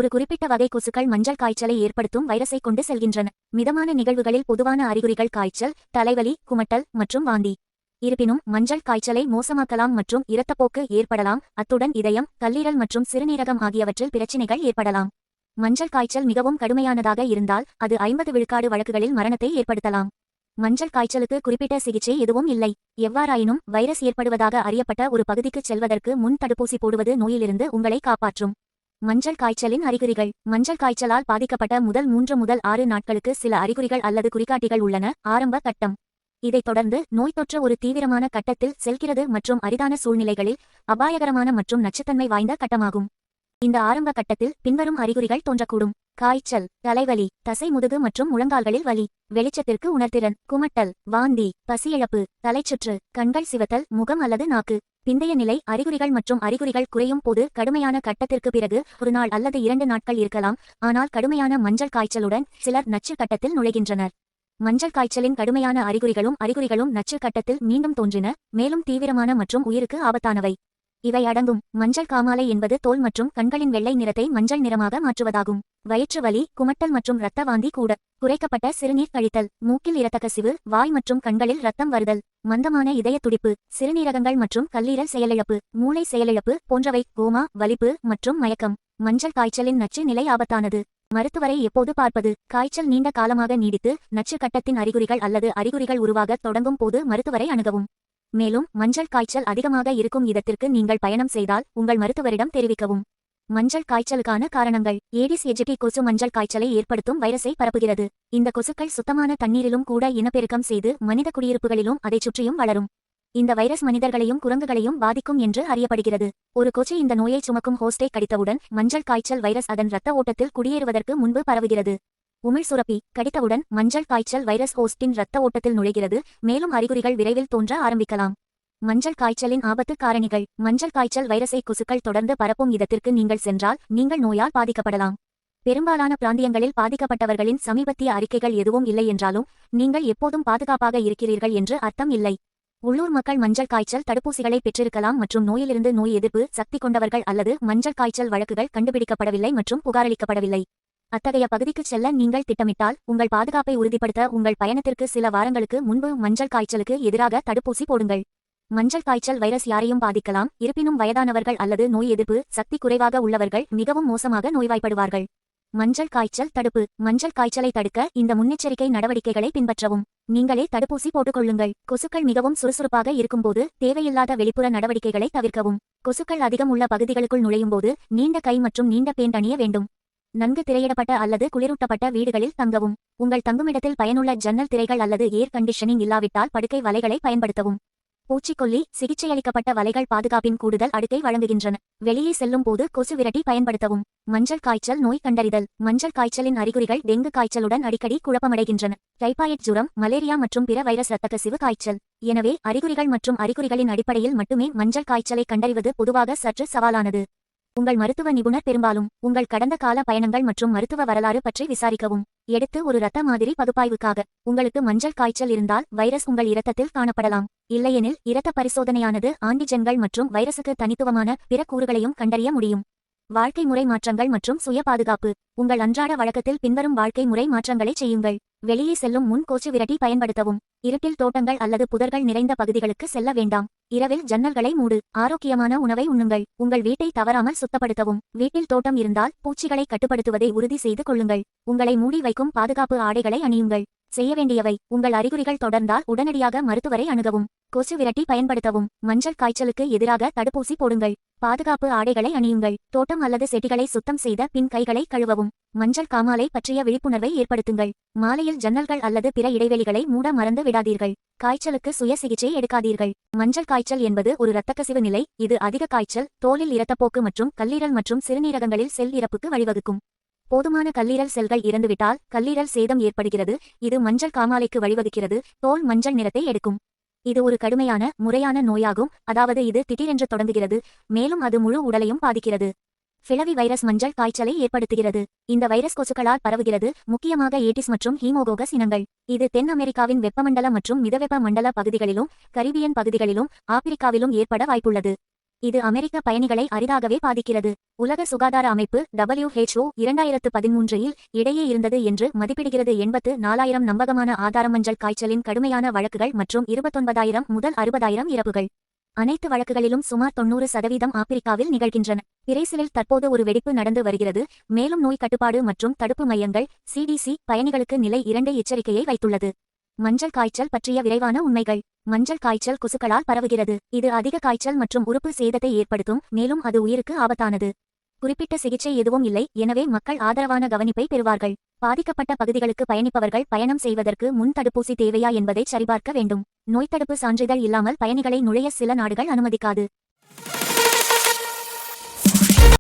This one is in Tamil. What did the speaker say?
ஒரு குறிப்பிட்ட வகை கொசுக்கள் மஞ்சள் காய்ச்சலை ஏற்படுத்தும் வைரஸை கொண்டு செல்கின்றன. மிதமான நிகழ்வுகளில் பொதுவான அறிகுறிகள் காய்ச்சல், தலைவலி, குமட்டல் மற்றும் வாந்தி. இருப்பினும் மஞ்சள் காய்ச்சலை மோசமாக்கலாம் மற்றும் இரத்தப்போக்கு ஏற்படலாம். அத்துடன் இதயம், கல்லீரல் மற்றும் சிறுநீரகம் ஆகியவற்றில் பிரச்சினைகள் ஏற்படலாம். மஞ்சள் காய்ச்சல் மிகவும் கடுமையானதாக இருந்தால் அது 50 விழுக்காடு வழக்குகளில் மரணத்தை ஏற்படுத்தலாம். மஞ்சள் காய்ச்சலுக்கு குறிப்பிட்ட சிகிச்சை எதுவும் இல்லை. எவ்வாறாயினும் வைரஸ் ஏற்படுவதாக அறியப்பட்ட ஒரு பகுதிக்கு செல்வதற்கு முன் தடுப்பூசி போடுவது நோயிலிருந்து உங்களை காப்பாற்றும். மஞ்சள் காய்ச்சலின் அறிகுறிகள். மஞ்சள் காய்ச்சலால் பாதிக்கப்பட்ட முதல் 3 முதல் 6 நாட்களுக்கு சில அறிகுறிகள் அல்லது குறிகாட்டிகள் உள்ளன. ஆரம்ப கட்டம். இதைத் தொடர்ந்து நோய் தொற்று ஒரு தீவிரமான கட்டத்தில் செல்கிறது மற்றும் அரிதான சூழ்நிலைகளில் அபாயகரமான மற்றும் நச்சுத்தன்மை வாய்ந்த கட்டமாகும். இந்த ஆரம்ப கட்டத்தில் பின்வரும் அறிகுறிகள் தோன்றக்கூடும். காய்ச்சல், தலைவலி, தசை, முதுகு மற்றும் முழங்கால்களில் வலி, வெளிச்சத்திற்கு உணர்திறன், குமட்டல், வாந்தி, பசியிழப்பு, தலைச்சுற்று, கண்கள் சிவத்தல், முகம் அல்லது நாக்கு. பிந்தைய நிலை அறிகுறிகள் மற்றும் அறிகுறிகள் குறையும் போது கடுமையான கட்டத்திற்கு பிறகு 1 நாள் அல்லது 2 நாட்கள் இருக்கலாம். ஆனால் கடுமையான மஞ்சள் காய்ச்சலுடன் சிலர் நச்சு கட்டத்தில் நுழைகின்றனர். மஞ்சள் காய்ச்சலின் கடுமையான அறிகுறிகளும் நச்சு கட்டத்தில் மீண்டும் தோன்றின, மேலும் தீவிரமான மற்றும் உயிருக்கு ஆபத்தானவை. இவை அடங்கும். மஞ்சள் காமாலை என்பது தோல் மற்றும் கண்களின் வெள்ளை நிறத்தை மஞ்சள் நிறமாக மாற்றுவதாகும். வயிற்று வலி, குமட்டல் மற்றும் இரத்த வாந்தி கூட. குறைக்கப்பட்ட சிறுநீர் கழித்தல், மூக்கில் இரத்தக்கசிவு, வாய் மற்றும் கண்களில் இரத்தம் வருதல், மந்தமான இதய துடிப்பு, சிறுநீரகங்கள் மற்றும் கல்லீரல் செயலிழப்பு, மூளை செயலிழப்பு போன்றவை. கோமா, வலிப்பு மற்றும் மயக்கம். மஞ்சள் காய்ச்சலின் நச்சு நிலை ஆபத்தானது. மருத்துவரை எப்போது பார்ப்பது? காய்ச்சல் நீண்ட காலமாக நீடித்து நச்சு கட்டத்தின் அறிகுறிகள் அல்லது அறிகுறிகள் உருவாக தொடங்கும் போது மருத்துவரை அணுகவும். மேலும் மஞ்சள் காய்ச்சல் அதிகமாக இருக்கும் இடத்திற்கு நீங்கள் பயணம் செய்தால் உங்கள் மருத்துவரிடம் தெரிவிக்கவும். மஞ்சள் காய்ச்சலுக்கான காரணங்கள். ஏடிஸ் எஜிப்டி கொசு மஞ்சள் காய்ச்சலை ஏற்படுத்தும் வைரஸை பரப்புகிறது. இந்த கொசுக்கள் சுத்தமான தண்ணீரிலும் கூட இனப்பெருக்கம் செய்து மனித குடியிருப்புகளிலும் அதைச் சுற்றியும் வளரும். இந்த வைரஸ் மனிதர்களையும் குரங்குகளையும் பாதிக்கும் என்று அறியப்படுகிறது. ஒரு கொசு இந்த நோயை சுமக்கும் ஹோஸ்டை கடித்தவுடன் மஞ்சள் காய்ச்சல் வைரஸ் அதன் இரத்த ஓட்டத்தில் குடியேறுவதற்கு முன்பு பரவுகிறது. உமிழ் சுரப்பி கடித்தவுடன் மஞ்சள் காய்ச்சல் வைரஸ் ஹோஸ்டின் இரத்த ஓட்டத்தில் நுழைகிறது, மேலும் அறிகுறிகள் விரைவில் தோன்ற ஆரம்பிக்கலாம். மஞ்சள் காய்ச்சலின் ஆபத்து காரணிகள். மஞ்சள் காய்ச்சல் வைரஸை கொசுக்கள் தொடர்ந்து பரப்பும் இடத்திற்கு நீங்கள் சென்றால் நீங்கள் நோயால் பாதிக்கப்படலாம். பெரும்பாலான பிராந்தியங்களில் பாதிக்கப்பட்டவர்களின் சமீபத்திய அறிக்கைகள் எதுவும் இல்லை என்றாலும் நீங்கள் எப்போதும் பாதுகாப்பாக இருக்கிறீர்கள் என்று அர்த்தம் இல்லை. உள்ளூர் மக்கள் மஞ்சள் காய்ச்சல் தடுப்பூசிகளை பெற்றிருக்கலாம் மற்றும் நோயிலிருந்து நோய் எதிர்ப்பு சக்தி கொண்டவர்கள் அல்லது மஞ்சள் காய்ச்சல் வழக்குகள் கண்டுபிடிக்கப்படவில்லை மற்றும் புகாரளிக்கப்படவில்லை. அத்தகைய பகுதிக்கு செல்ல நீங்கள் திட்டமிட்டால் உங்கள் பாதுகாப்பை உறுதிப்படுத்த உங்கள் பயணத்திற்கு சில வாரங்களுக்கு முன்பு மஞ்சள் காய்ச்சலுக்கு எதிராக தடுப்பூசி போடுங்கள். மஞ்சள் காய்ச்சல் வைரஸ் யாரையும் பாதிக்கலாம், இருப்பினும் வயதானவர்கள் அல்லது நோய் எதிர்ப்பு சக்தி குறைவாக உள்ளவர்கள் மிகவும் மோசமாக நோய்வாய்ப்படுவார்கள். மஞ்சள் காய்ச்சல் தடுப்பு. மஞ்சள் காய்ச்சலை தடுக்க இந்த முன்னெச்சரிக்கை நடவடிக்கைகளை பின்பற்றவும். நீங்களே தடுப்பூசி போட்டுக்கொள்ளுங்கள். கொசுக்கள் மிகவும் சுறுசுறுப்பாக இருக்கும்போது தேவையில்லாத வெளிப்புற நடவடிக்கைகளை தவிர்க்கவும். கொசுக்கள் அதிகம் உள்ள பகுதிகளுக்குள் நுழையும்போது நீண்ட கை மற்றும் நீண்ட பேண்ட் அணிய வேண்டும். நன்கு திரையிடப்பட்ட அல்லது குளிரூட்டப்பட்ட வீடுகளில் தங்கவும். உங்கள் தங்குமிடத்தில் பயனுள்ள ஜன்னல் திரைகள் அல்லது ஏர் கண்டிஷனிங் இல்லாவிட்டால் படுக்கை வலைகளை பயன்படுத்தவும். பூச்சிக்கொல்லி சிகிச்சையளிக்கப்பட்ட வலைகள் பாதுகாப்பின் கூடுதல் அடுக்கை வழங்குகின்றன. வெளியே செல்லும் போது கொசு விரட்டி பயன்படுத்தவும். மஞ்சள் காய்ச்சல் நோய் கண்டறிதல். மஞ்சள் காய்ச்சலின் அறிகுறிகள் டெங்கு காய்ச்சலுடன் அடிக்கடி குழப்பமடைகின்றன. டைபாய்டு ஜுரம், மலேரியா மற்றும் பிற வைரஸ் இரத்தக்கசிவு காய்ச்சல். எனவே அறிகுறிகள் மற்றும் அறிகுறிகளின் அடிப்படையில் மட்டுமே மஞ்சள் காய்ச்சலை கண்டறிவது பொதுவாக சற்று சவாலானது. உங்கள் மருத்துவ நிபுணர் பெரும்பாலும் உங்கள் கடந்த கால பயணங்கள் மற்றும் மருத்துவ வரலாறு பற்றி விசாரிக்கவும். எடுத்து ஒரு இரத்த மாதிரி பகுப்பாய்வுக்காக. உங்களுக்கு மஞ்சள் காய்ச்சல் இருந்தால் வைரஸ் உங்கள் இரத்தத்தில் காணப்படலாம். இல்லையெனில் இரத்த பரிசோதனையானது ஆன்டிஜென்கள் மற்றும் வைரசுக்கு தனித்துவமான பிற கூறுகளையும் கண்டறிய முடியும். வாழ்க்கை முறை மாற்றங்கள் மற்றும் சுய பாதுகாப்பு. உங்கள் அன்றாட வழக்கத்தில் பின்வரும் வாழ்க்கை முறை மாற்றங்களை செய்யுங்கள். வெளியே செல்லும் முன் கொசு விரட்டி பயன்படுத்தவும். இருட்டில் தோட்டங்கள் அல்லது புதர்கள் நிறைந்த பகுதிகளுக்கு செல்ல வேண்டாம். இரவில் ஜன்னல்களை மூடு. ஆரோக்கியமான உணவை உண்ணுங்கள். உங்கள் வீட்டை தவறாமல் சுத்தப்படுத்தவும். வீட்டில் தோட்டம் இருந்தால் பூச்சிகளை கட்டுப்படுத்துவதை உறுதி செய்து கொள்ளுங்கள். உங்களை மூடி வைக்கும் பாதுகாப்பு ஆடைகளை அணியுங்கள். செய்ய வேண்டியவை. உங்கள் அறிகுறிகள் தொடர்ந்தால் உடனடியாக மருத்துவரை அணுகவும். கொசு விரட்டி பயன்படுத்தவும். மஞ்சள் காய்ச்சலுக்கு எதிராக தடுப்பூசி போடுங்கள். பாதுகாப்பு ஆடைகளை அணியுங்கள். தோட்டம் அல்லது செடிகளை சுத்தம் செய்த பின் கைகளை கழுவவும். மஞ்சள் காமாலை பற்றிய விழிப்புணர்வை ஏற்படுத்துங்கள். மாலையில் ஜன்னல்கள் அல்லது பிற இடைவெளிகளை மூட மறந்து விடாதீர்கள். காய்ச்சலுக்கு சுய சிகிச்சை எடுக்காதீர்கள். மஞ்சள் காய்ச்சல் என்பது ஒரு இரத்தக்கசிவு நிலை. இது அதிக காய்ச்சல், தோலில் இரத்தப்போக்கு மற்றும் கல்லீரல் மற்றும் சிறுநீரகங்களில் செல் இறப்புக்கு வழிவகுக்கும். போதுமான கல்லீரல் செல்கள் இறந்துவிட்டால் கல்லீரல் சேதம் ஏற்படுகிறது. இது மஞ்சள் காமாலைக்கு வழிவகுக்கிறது. தோல் மஞ்சள் நிறத்தை எடுக்கும். இது ஒரு கடுமையான முறையான நோயாகும், அதாவது இது திடீரென்று தொடங்குகிறது, மேலும் அது முழு உடலையும் பாதிக்கிறது. ஃபிளவி வைரஸ் மஞ்சள் காய்ச்சலை ஏற்படுத்துகிறது. இந்த வைரஸ் கொசுக்களால் பரவுகிறது, முக்கியமாக ஏடிஸ் மற்றும் ஹீமோகோகஸ் இனங்கள். இது தென் அமெரிக்காவின் வெப்பமண்டல மற்றும் மிதவெப்ப மண்டல பகுதிகளிலும், கரிபியன் பகுதிகளிலும், ஆப்பிரிக்காவிலும் ஏற்பட வாய்ப்புள்ளது. இது அமெரிக்க பயணிகளை அரிதாகவே பாதிக்கிறது. உலக சுகாதார அமைப்பு WHO 2013 இடையே இருந்தது என்று மதிப்பிடுகிறது. 84,000 நம்பகமான ஆதாரம் மஞ்சள் காய்ச்சலின் கடுமையான வழக்குகள் மற்றும் 29,000 முதல் 60,000 இறப்புகள். அனைத்து வழக்குகளிலும் சுமார் 90% ஆப்பிரிக்காவில் நிகழ்கின்றன. பிரேசிலில் தற்போது ஒரு வெடிப்பு நடந்து வருகிறது. மேலும் நோய் கட்டுப்பாடு மற்றும் தடுப்பு மையங்கள் CDC பயணிகளுக்கு நிலை 2 எச்சரிக்கையை வைத்துள்ளது. மஞ்சள் காய்ச்சல் பற்றிய விரைவான உண்மைகள். மஞ்சள் காய்ச்சல் கொசுக்களால் பரவுகிறது. இது அதிக காய்ச்சல் மற்றும் உறுப்பு சேதத்தை ஏற்படுத்தும், மேலும் அது உயிருக்கு ஆபத்தானது. குறிப்பிட்ட சிகிச்சை எதுவும் இல்லை, எனவே மக்கள் ஆதரவான கவனிப்பை பெறுவார்கள். பாதிக்கப்பட்ட பகுதிகளுக்கு பயணிப்பவர்கள் பயணம் செய்வதற்கு முன் தடுப்பூசி தேவையா என்பதை சரிபார்க்க வேண்டும். நோய்த்தடுப்பு சான்றிதழ் இல்லாமல் பயணிகளை நுழைய சில நாடுகள் அனுமதிக்காது.